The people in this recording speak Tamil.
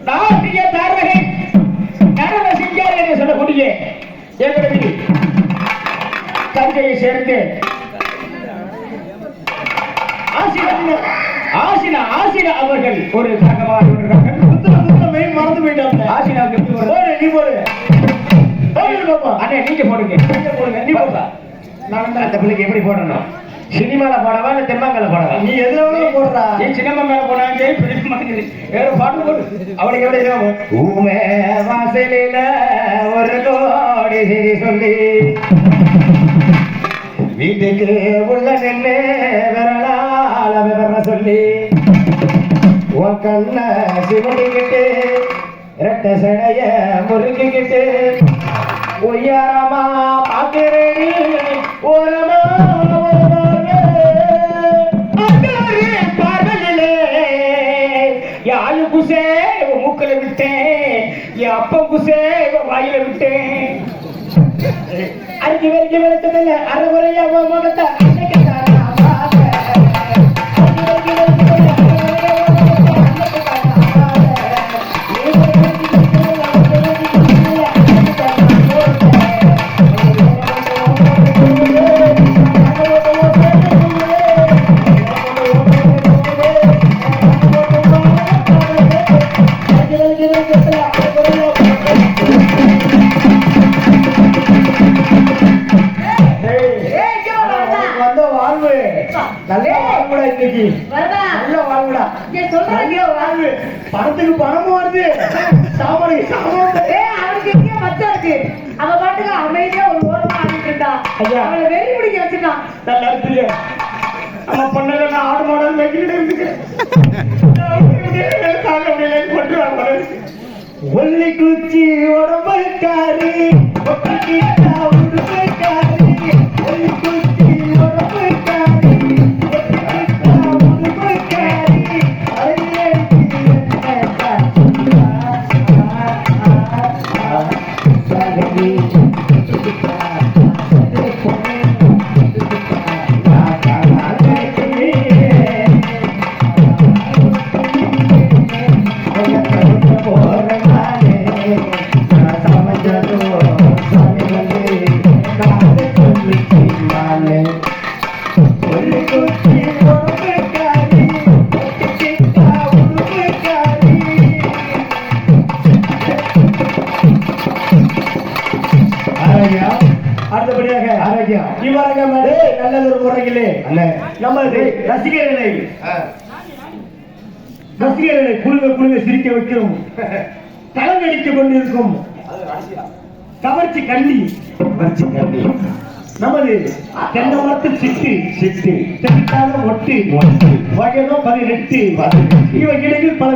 நாட்டிய தாரகை நடன சிங்காரி என்று சொல்லக்கூடிய எங்களுடைய தஞ்சையை சேர்ந்து ஆசினா அவர்கள் ஒரு மறந்து போயிட்டாங்க. ஆசினாவுக்கு நீ போடு அண்ணே, நீங்க போடுங்க நீ போடுங்க. நான் அந்த பிள்ளைக்கு எப்படி போடணும்? சினிமால போடவா இல்ல தெம்மாங்கல போடவா? நீ எதுல போடுறா? நீ சினிமா மேல போனாங்க வேற பாட்டு போடு. அவளுக்கு எப்படி ஊமே வாசலில ஒரு கோடி சொல்லி வீட்டுக்கு உள்ள நின்று விரலால விவர சொல்லி உன் கண்ண சிவடிக்கிட்டு ரெட்ட சடைய முறுக்கிக்கிட்டு உயரமா பாக்கிறேன் ஓரமா யாரு குசே மூக்கல விட்டேன், என் அப்ப குசே வாயில விட்டேன். அரைக்கு வரைக்கும் வெளுத்ததில்ல அரைமுறையா முகத்தை பணத்துக்கு பணமும் வருது, சாப்பாடுக்கு சாப்பாடு. அவனுக்கு எங்க மச்சம் இருக்கு, அவ பாட்டுக்கு அமைதியா ஒரு ஓரமா ஆடிட்டு இருந்தா. அவளை வெறி பிடிக்க வச்சுட்டான். நல்லா இருக்கு நம்ம பண்ணல. நான் ஆடு மாடல் மேய்க்கிட்டு இருக்கு ஒல்லி குச்சி உடம்புக்காரி ஒல்லி குச்சி உடம்புக்காரி நல்லதொரு முறையிலே நமது ரசிகர்களை குழுங்க சிரிக்க வைக்கும், களம் அடித்துக் கொண்டிருக்கும் கவர்ச்சி கண்டி நமது தென்னை மரத்து சிட்டு தென்னிட்டாலும் ஒட்டு வகையோ 18 இவை இடையில் பல